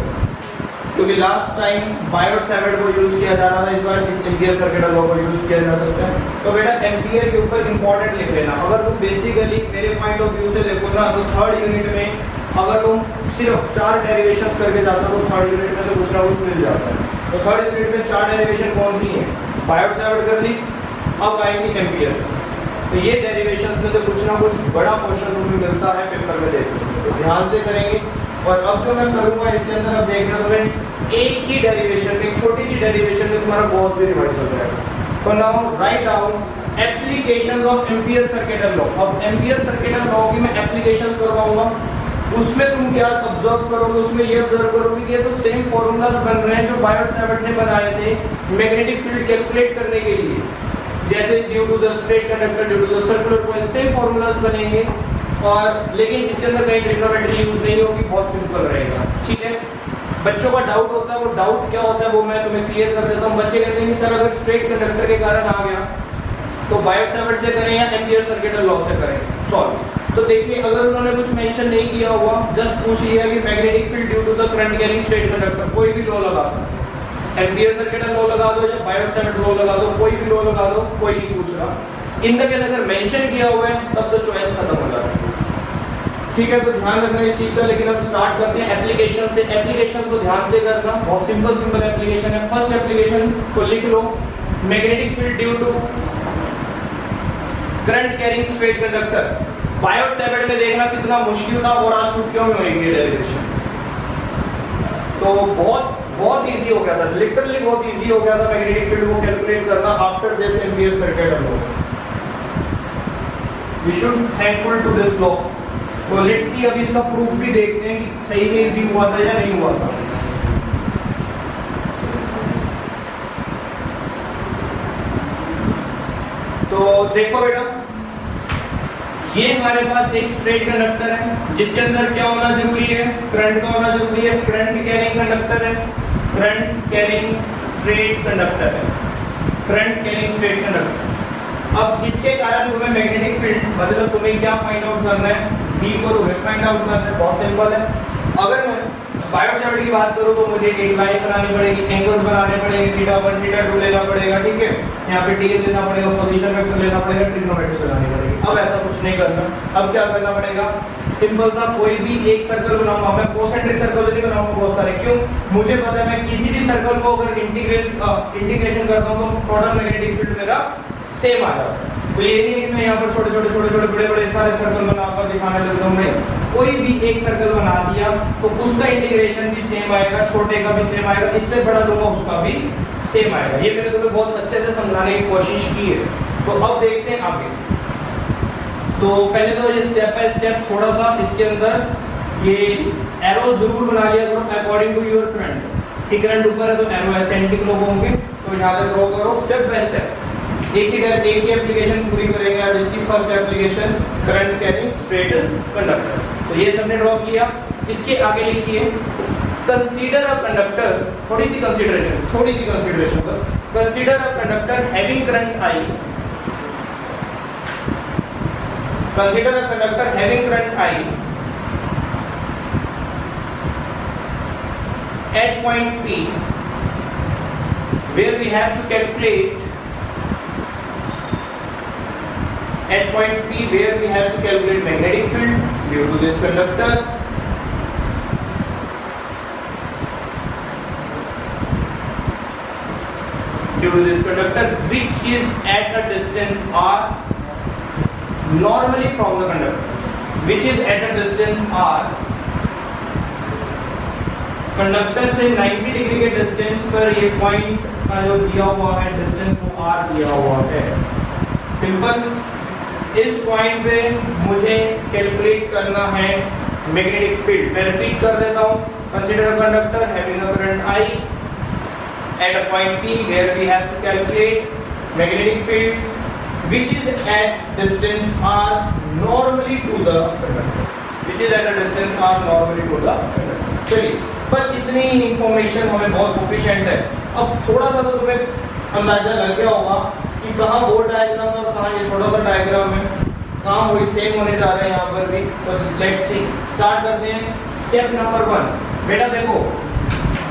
क्योंकि लास्ट टाइम बायोट सैवर्ट को यूज किया जा रहा था, इस बार इस एम्पियर सर्किट लॉ को यूज किया जा सकता है। तो बेटा एम्पियर के ऊपर इंपॉर्टेंट लिख लेना। अगर तुम बेसिकली मेरे पॉइंट ऑफ व्यू से देखो ना, तो थर्ड यूनिट में अगर तुम सिर्फ 4 डेरिवेशंस करके जाते हो तो थर्ड यूनिट में से कुछ ना कुछ मिल जाता है। तो थर्ड यूनिट में 4 डेरिवेशन कौन सी है? बायोट सैवर्ट कर ली, अब आएंगी एम्पियर्स। तो ये डेरिवेशंस में से कुछ ना कुछ बड़ा क्वेश्चन तुम्हें मिलता है पेपर में, देखो तो ध्यान से करेंगे। और अब जो मैं करूंगा इसके अंदर अब देखना तुम्हें एक ही डेरिवेशन में, एक छोटी सी डेरिवेशन में तुम्हारा गॉस भी रिवाइज हो जाएगा। So now write down applications of ampere circuital law. अब एम्पियर सर्किटल लॉ की मैं एप्लीकेशंस करवाऊंगा, उसमें तुम क्या ऑब्जर्व करोगे, उसमें ये ऑब्जर्व करोगे कि ये तो सेम फॉर्मूलाज बन रहे हैं जो बायोट सैवर्ट ने बनाए थे मैग्नेटिक फील्ड कैलकुलेट करने के लिए। जैसे due to the straight conductor, due to the circular coil, same formulas बनेंगे। और लेकिन इसके अंदर कहीं ट्रिग्नोमेट्री यूज नहीं होगी, बहुत सिंपल रहेगा। ठीक है, बच्चों का डाउट होता है, वो डाउट क्या होता है वो मैं तुम्हें क्लियर कर देता हूँ। बच्चे कहते हैं कि सर अगर स्ट्रेट कंडक्टर के कारण आ गया तो बायोट सैवर्ट से करें या एम्पियर सर्किटल लॉ से करें सॉल्व। तो देखिए अगर उन्होंने कुछ मेंशन नहीं किया हुआ, जस्ट पूछ लिया कि magnetic field due to the current carrying straight conductor, कोई भी लॉ लगा सकते हैं। एम्पियर सर्किटल लॉ लगा दो या बायोट सैवर्ट लॉ लगा दो, कोई भी लॉ लगा दो, कोई नहीं पूछ रहा। इन द केस अगर मेंशन किया हुआ है तब तो चॉइस खत्म हो जाता है। ठीक है, तो ध्यान रखना इस चीज का। लेकिन अब स्टार्ट करते हैं एप्लीकेशन से। एप्लीकेशन को ध्यान से करना, बहुत सिंपल एप्लीकेशन है। फर्स्ट एप्लीकेशन को लिख लो, magnetic field due to current carrying straight conductor. Biot Savart में देखना कितना मुश्किल था और आज छूट क्यों हुई डेरिवेशन। तो बहुत इजी हो गया था, लिटरली बहुत इजी हो गया था मैग्नेटिक फील्ड को कैलकुलेट करना after this Ampere circuital law. We should thankful to this law. तो लेट्स सी, अभी इसका प्रूफ भी देखते हैं कि सही में इजी हुआ था या नहीं हुआ था। तो देखो बेटा, ये हमारे पास एक स्ट्रेट कंडक्टर है जिसके अंदर क्या होना जरूरी है? करंट का होना जरूरी है। करंट कैरिंग कंडक्टर है, करंट कैरिंग स्ट्रेट कंडक्टर है, करंट कैरिंग स्ट्रेट कंडक्टर। अब इसके कारण तुम्हें मैग्नेटिक फील्ड, मतलब तुम्हें क्या फाइंड आउट करना है? B को तुम्हें फाइंड आउट करना है। बहुत सिंपल है। अगर मैं बायोट सैवर्ट की बात करूं तो मुझे एक लाइन बनानी पड़ेगी, एंगल्स बनाने पड़ेंगे, θ1 θ2 लेना पड़ेगा। ठीक है, यहाँ पे tan लेना पड़ेगा, पोजीशन वेक्टर लेना पड़ेगा, ट्रिग्नोमेट्री बनानी पड़ेगी। अब ऐसा कुछ नहीं करना। अब क्या करना पड़ेगा? सिंपल सा कोई भी एक सर्कल बनाऊंगा मैं, कॉन्सेंट्रिक सर्कल नहीं बनाऊंगा बहुत सारे। क्यों? मुझे पता है मैं किसी भी सर्कल को अगर इंटीग्रेशन करता हूं तो टोटल मैग्नेटिक फील्ड मेरा सेम आ जाता है। तो ये नहीं है कि मैं यहाँ पर छोटे छोटे बड़े सारे सर्कल बनाकर दिखाने लगता हूँ। मैं कोई भी एक सर्कल बना दिया तो उसका इंटीग्रेशन भी सेम आएगा, छोटे का भी सेम आएगा, इससे बड़ा लूंगा उसका भी सेम आएगा। ये मैंने तुम्हें बहुत अच्छे से समझाने की कोशिश की है। तो अब देखते हैं आगे। तो पहले तो ये स्टेप बाय स्टेप थोड़ा सा इसके अंदर ये एरो जरूर बना लिया करो अकॉर्डिंग टू योर करंट। ठीक, करंट ऊपर है तो एरो ऐसे एंटी क्लॉक होंगे, तो यहाँ तक ड्रॉ करो स्टेप बाय स्टेप। एक ही एप्लीकेशन पूरी करेंगे आज। इसकी first application current carrying straight conductor. तो ये सबने ड्रॉ किया। इसके आगे लिखिए कंसीडर अ कंडक्टर, थोड़ी सी कंसीडरेशन कर। Consider a conductor having current I, consider a conductor having current I at point P where we have to calculate magnetic field due to this conductor. Due to this conductor which is at a distance r, normally from the conductor, which is at a distance r, conductor से 90 degree के distance पर ये point का जो दिया हुआ है distance वो r दिया हुआ है। सिंपल, इस पॉइंट पे मुझे कैलकुलेट करना है मैग्नेटिक फील्ड। मैं रिपीट कर देता हूँ। Consider conductor having a current I at a point P where we have to calculate magnetic field which is at distance r normally to the conductor, which is at a distance r normally to the conductor। चलिए बस इतनी information हमें बहुत sufficient है। अब थोड़ा सा तो तुम्हें अंदाजा लग गया होगा कि कहाँ वो डायग्राम है और कहाँ ये छोटा सा डायग्राम है, काम वही सेम होने जा रहा है यहाँ पर भी। तो लेट्स सी, स्टार्ट करते हैं। स्टेप नंबर 1, बेटा देखो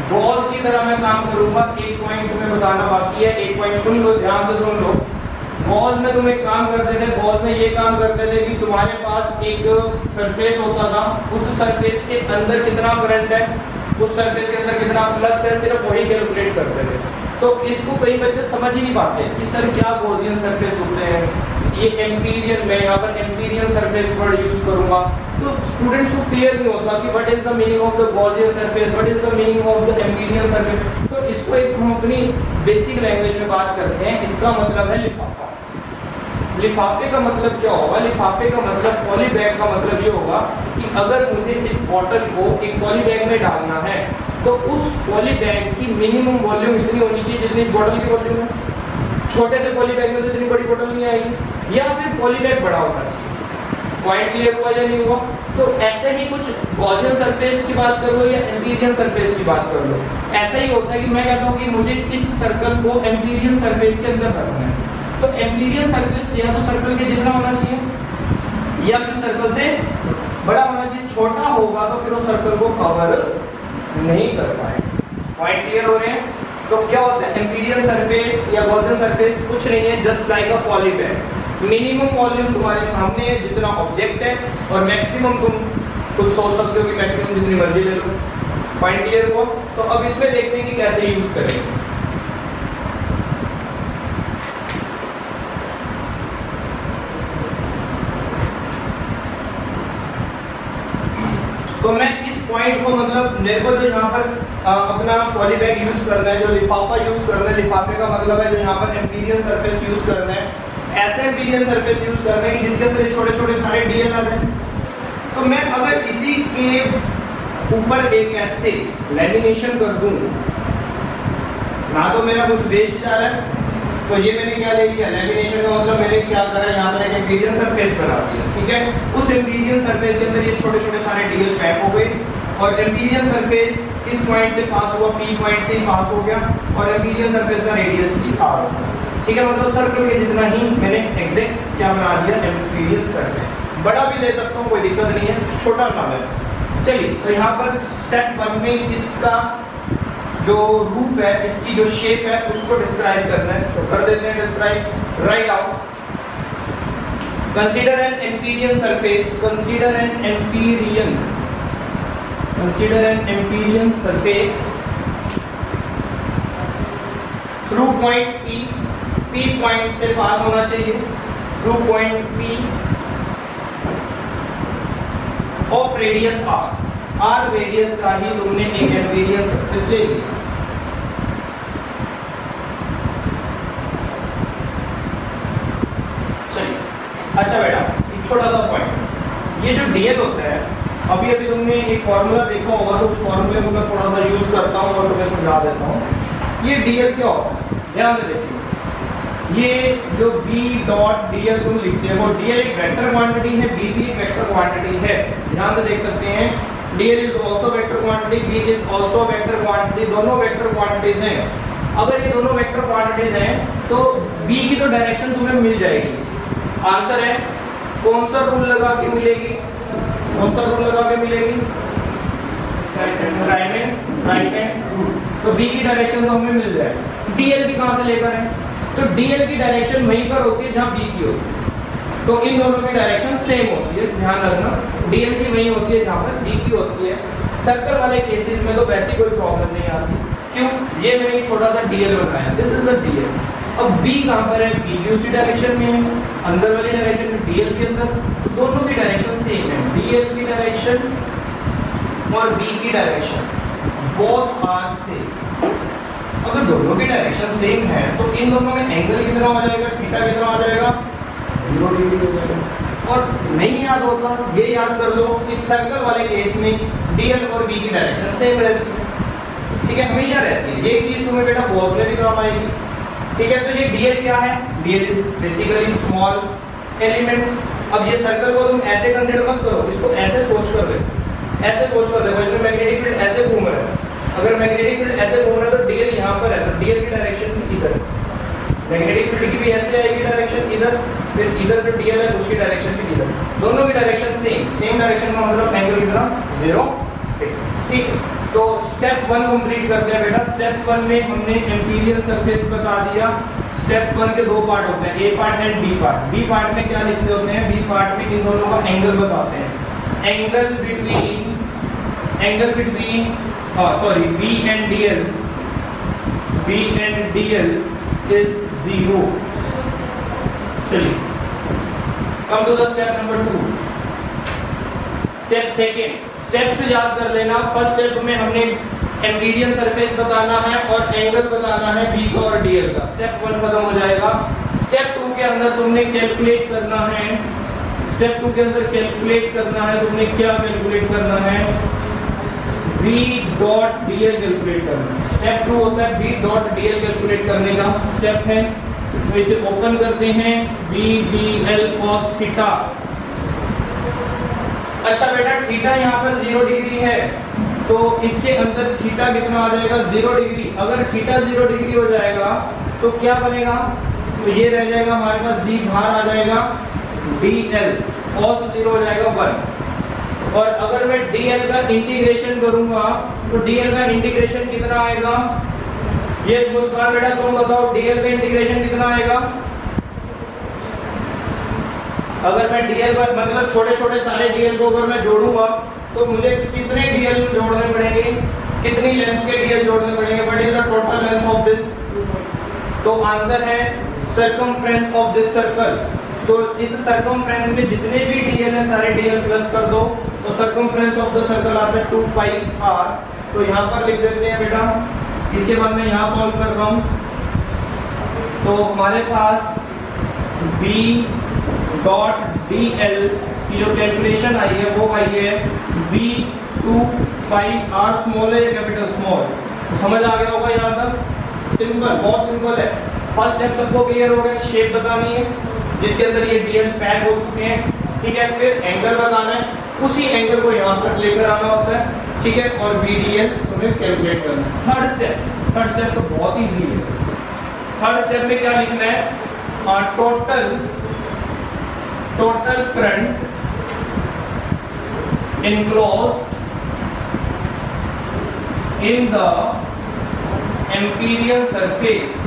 गॉस की तरह मैं काम करूंगा। एक पॉइंट तुम्हें बताना बाकी है, एक पॉइंट सुन लो, ध्यान से सुन लो। गॉस में तुम एक काम करते थे, गॉस में ये काम करते थे कि तुम्हारे पास एक सरफेस होता था, उस सरफेस के अंदर कितना करंट है, उस सरफेस के अंदर कितना फ्लक्स है, सिर्फ वही कैलकुलेट करते थे। तो इसको कई बच्चे समझ ही नहीं पाते कि सर क्या गॉसियन सरफेस होते हैं। ये एम्पीरियन, मैं यहाँ पर एम्पीरियन सरफेस वर्ड यूज करूंगा तो स्टूडेंट्स को क्लियर नहीं होता कि what is the meaning of the Gaussian surface, what is the meaning of the Amperian surface. तो इसको एक हम अपनी बेसिक लैंग्वेज में बात करते हैं। इसका मतलब है लिफाफा। लिफाफे का मतलब क्या होगा? लिफाफे का मतलब, पॉली बैग का मतलब ये होगा कि अगर मुझे इस बॉटल को एक पॉली बैग में डालना है तो उस पॉली बैग की मिनिमम वॉल्यूम इतनी होनी चाहिए जितनी इस बॉटल की वॉल्यूम है। छोटे से पॉली बैग में तो इतनी बड़ी बॉटल नहीं आएगी, या फिर पॉली बैग बड़ा होना चाहिए। पॉइंट क्लियर हुआ या नहीं हुआ? तो ऐसे ही कुछ गॉसियन सरफेस की बात कर लो या एम्पीरियन सरफेस की बात कर लो, ऐसा ही होता है कि मैं कहता हूँ कि मुझे इस सर्कल को एम्पीरियन सरफेस के अंदर रखना है, तो एम्पीरियन सरफेस या तो सर्कल के जितना होना चाहिए या फिर सर्कल से बड़ा होना चाहिए। छोटा होगा तो फिर वो सर्कल को कवर नहीं कर पाए। पॉइंट क्लियर हो रहे हैं? तो क्या होता है एम्पीरियन सरफेस या गॉसियन सरफेस? कुछ नहीं है, जस्ट लाइक अ पॉली बैग। मिनिमम वॉल्यूम तुम्हारे सामने है जितना ऑब्जेक्ट है, और मैक्सिमम तुम खुद सोच सकते हो कि मैक्सिमम जितनी मर्जी ले लो। पॉइंट क्लियर हुआ? तो अब इसमें देखते हैं कि कैसे यूज करेंगे। तो मैं इस पॉइंट को, मतलब मेरे को जो यहाँ पर अपना पॉली बैग यूज करना है, जो लिफाफा यूज करना है, लिफाफे का मतलब है जो यहाँ पर एम्पीरियन सरफेस यूज करना है, ऐसे एम्पीरियन सरफेस यूज करना है जिसके अंदर छोटे छोटे सारे डीएल आ जाए। तो मैं अगर इसी के ऊपर एक ऐसे लैमिनेशन कर दूं, ना तो मेरा कुछ वेस्ट जा रहा है, तो ये मैंने क्या ले लिया, लैमिनेशन का मतलब मैंने क्या करा, यहाँ पर एक एम्पीरियन सरफेस बना दिया। ठीक है, उस एम्पीरियन सरफेस के अंदर ये छोटे छोटे सारे डीएल पैक हो गए, और एम्पीरियन सरफेस इस पॉइंट से पास हुआ, पी पॉइंट से ही पास हो गया, और एम्पीरियन सरफेस का रेडियस भी आर होगा। ठीक है, मतलब सर्कल के जितना ही मैंने एग्जैक्ट क्या बना दिया, एम्पीरियन सरफेस। बड़ा भी ले सकता हूँ, कोई दिक्कत नहीं है, छोटा ना ले। चलिए, तो यहाँ पर स्टेप 1 में इसका जो रूप है, इसकी जो शेप है उसको डिस्क्राइब करना है, तो कर देते हैं describe. Right out, consider N empyrean surface, consider N empyrean surface through point P, P point से पास होना चाहिए, through point P of radius R, R radius का ही तुमने एक एम्पीरियन सरफेस ले लिया। चलिए, अच्छा बेटा, एक छोटा सा पॉइंट, ये जो डीएल होता है, अभी तुमने एक फॉर्मूला देखा होगा, तो उस फॉर्मूले को मैं थोड़ा सा यूज करता हूँ और तुम्हें समझा देता हूँ। ये डीएल क्या होता है, ध्यान से देखिए। ये जो B डॉट डीएल तुम लिखते हैं, वो डीएल एक वेक्टर क्वांटिटी है, B भी एक वेक्टर क्वांटिटी है। ध्यान से देख सकते हैं, DL is also vector quantity, B is also vector quantity, दोनों वेक्टर क्वांटिटीज हैं। अगर ये दोनों वेक्टर क्वांटिटीज हैं तो B की तो डायरेक्शन तुम्हें मिल जाएगी। आंसर है कौन सा रूल लगा के मिलेगी, कौन सा रूल लगा के मिलेगी, राइट हैंड रूल। तो B की डायरेक्शन तो हमें मिल जाएगी। डीएल की कहां से लेकर है, तो डीएल की डायरेक्शन वहीं पर होती है जहां B की होती है, तो इन दोनों की डायरेक्शन सेम होती है। ध्यान रखना, डीएल की वहीं होती है जहां पर B की होती है। सर्कल वाले केसेस में तो वैसी कोई प्रॉब्लम नहीं आती। क्यों? ये मैंने एक छोटा सा डीएल बनाया, दिस इज द डीएल। अब B कहां पर है, B भी उसी डायरेक्शन में है, अंदर वाली डायरेक्शन में, डीएल के अंदर, तो दोनों की डायरेक्शन सेम है। डीएल की डायरेक्शन और B की डायरेक्शन बोथ आर सेम। अगर दोनों की डायरेक्शन सेम है तो इन दोनों में एंगल कितना हो जाएगा, थीटा कितना हो जाएगा, 0 डिग्री हो जाएगा। और नहीं याद होता, ये याद कर लो, इस सर्कल वाले केस में डीएल और B की डायरेक्शन सेम रहती है। ठीक है, हमेशा रहती है। ये चीज तुम्हें बेटा गॉस में भी काम आएगी। ठीक है, तो ये dl क्या है? dl is basically small element. अब ये सर्कल को तुम ऐसे कंसीडर मत करो, इसको ऐसे सोच कर देखो, ऐसे सोच कर देखो, इसमें मैग्नेटिक फील्ड ऐसे घूम रहा है। अगर मैग्नेटिक फील्ड ऐसे घूम रहा है तो dl यहाँ पर है, तो dl की डायरेक्शन इधर, मैग्नेटिक फील्ड की भी ऐसे आएगी डायरेक्शन इधर, फिर इधर जो dl है उसकी डायरेक्शन भी इधर, दोनों की डायरेक्शन सेम डायरेक्शन का मतलब एंगल कितना? 0। ठीक है, तो स्टेप 1 कंप्लीट करते हैं बेटा। स्टेप 1 में हमने एम्पीरियल सरफेस बता दिया। स्टेप 1 के दो पार्ट होते हैं, A part and B part. B part में क्या लिखते होते हैं? बी पार्ट में इन दोनों का एंगल बताते हैं। Angle between B and DL is 0। चलिए, come to the step number 2। Step second, step से याद कर लेना। फर्स्ट स्टेप में हमने एम्पीरियल सरफेस बताना है और एंगल बताना है बी का और डीएल का। स्टेप 1 खत्म हो जाएगा। स्टेप 2 के अंदर तुमने कैलकुलेट करना है, स्टेप 2 के अंदर कैलकुलेट करना है, तुमने क्या कैलकुलेट करना है? v डॉट dl कैलकुलेट करना है। स्टेप 2 होता है v डॉट dl कैलकुलेट करने का स्टेप है। तो इसे ओपन करते हैं, v dl cos थीटा। अच्छा बेटा, थीटा यहाँ पर 0 डिग्री है, तो इसके अंदर थीटा कितना आ जाएगा? 0 डिग्री। अगर थीटा 0 डिग्री हो जाएगा तो क्या बनेगा? तो ये रह जाएगा हमारे पास, d बाहर आ जाएगा, dl cos 0 हो जाएगा 1। और अगर मैं dl का इंटीग्रेशन करूंगा तो dl का इंटीग्रेशन कितना आएगा? ये मुस्कान बेटा तुम बताओ, dl का इंटीग्रेशन कितना आएगा? अगर मैं dl का मतलब छोटे छोटे सारे dl को अगर मैं जोड़ूंगा तो मुझे कितने dl जोड़ने पड़ेंगे? कितनी लेंथ के dl जोड़ने पड़ेंगे? What is the total length of this? तो आंसर है सर्कमफ्रेंस ऑफ दिस सर्कल। तो इस सर्कमफ्रेंस में जितने भी dl हैं सारे dl प्लस कर दो, तो सर्कमफ्रेंस ऑफ द सर्कल आता है 2 पाई r। तो यहाँ पर लिख देते हैं बेटा। इसके बाद मैं यहाँ सॉल्व कर रहा हूँ, तो हमारे पास b डॉट dl की जो कैलकुलेशन आई है वो आई है b 2 पाई r स्मॉल है या कैपिटल स्मॉल। तो समझ आ गया होगा यहाँ तक? सिंपल, बहुत सिंपल है। फर्स्ट स्टेप सबको क्लियर हो गया, शेप बतानी है जिसके अंदर ये dl पैक हो चुके हैं। ठीक है, फिर एंगल बताना है, उसी एंगल को यहाँ पर लेकर आना होता है। ठीक है, और VDL तुम्हें कैलकुलेट करना है। थर्ड स्टेप तो बहुत इजी है। थर्ड स्टेप में क्या लिखना है? Total current enclosed in the imperial surface,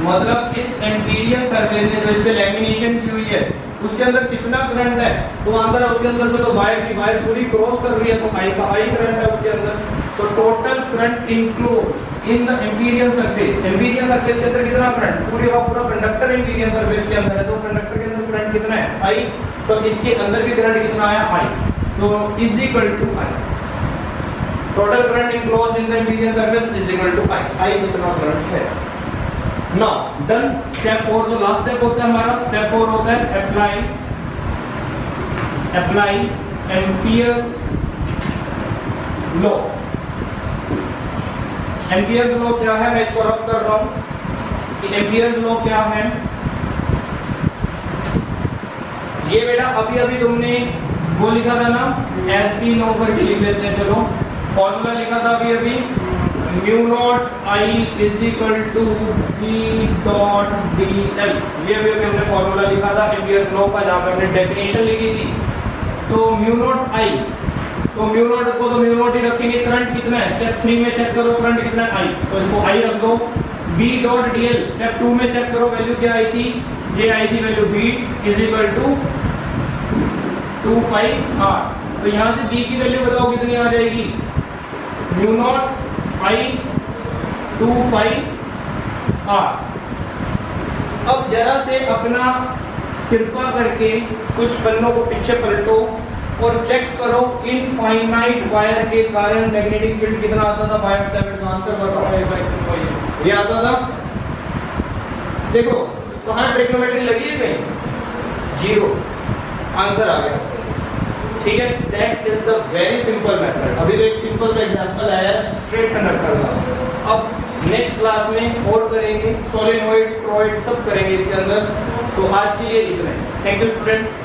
मतलब इस एम्पीरियल सरफेस में जो इस पे लैमिनेशन की हुई है उसके अंदर कितना करंट है? तो आंसर है उसके अंदर से तो वायर पूरी क्रॉस कर रही है, तो I का I करंट है उसके अंदर। तो total current enclosed in the amperian surface, Amperian surface के अंदर कितना करंट? पूरी का पूरा कंडक्टर एम्पीरियल सरफेस के अंदर है, तो कंडक्टर के अंदर करंट कितना है? I। तो इसके अंदर भी करंट कितना आया? I। तो is equal to I। Total current enclosed in the amperian surface is equal to I कितना करंट है। Now done। स्टेप 4 जो लास्ट स्टेप होता है हमारा, स्टेप 4 होता है apply Ampere's law. Ampere's law क्या है? मैं इसको रफ कर रहा हूं कि एम्पियर्स लॉ क्या है। ये बेटा अभी तुमने वो लिखा था ना, एस पी नो करके लिख लेते हैं। चलो, फॉर्मूला लिखा था अभी mu naught I is equal to B dot dl। ये अभी हमने फॉर्मूला लिखा था एम्पियर लॉ का, जहाँ पे हमने डेफिनेशन लिखी थी। तो म्यू नॉट I, तो म्यू नॉट को तो म्यू नॉट ही रखेंगे। करंट कितना है? स्टेप 3 में चेक करो करंट कितना है I, तो इसको I रख दो। B डॉट dl स्टेप 2 में चेक करो वैल्यू क्या आई थी? ये आई थी value B is equal to 2 pi r। तो यहाँ से B की वैल्यू बताओ कितनी आ जाएगी? Mu naught I 2 pi r। अब जरा से अपना कृपा करके कुछ पन्नों को पीछे पलटो और चेक करो इनफाइनाइट वायर के कारण मैग्नेटिक फील्ड कितना आता था? बाय सेवन का आंसर बताओ। ये आता था, देखो कहाँ ट्रिग्नोमेट्री लगी है कहीं? 0, आंसर आ गया। ठीक है, that is the very simple method. अभी तो एक सिंपल सा एग्जांपल आया स्ट्रेट कंडक्टर का। अब नेक्स्ट क्लास में और करेंगे, सोलेनॉइड, टॉरॉइड सब करेंगे इसके अंदर। तो आज के लिए इतना है। Thank you student.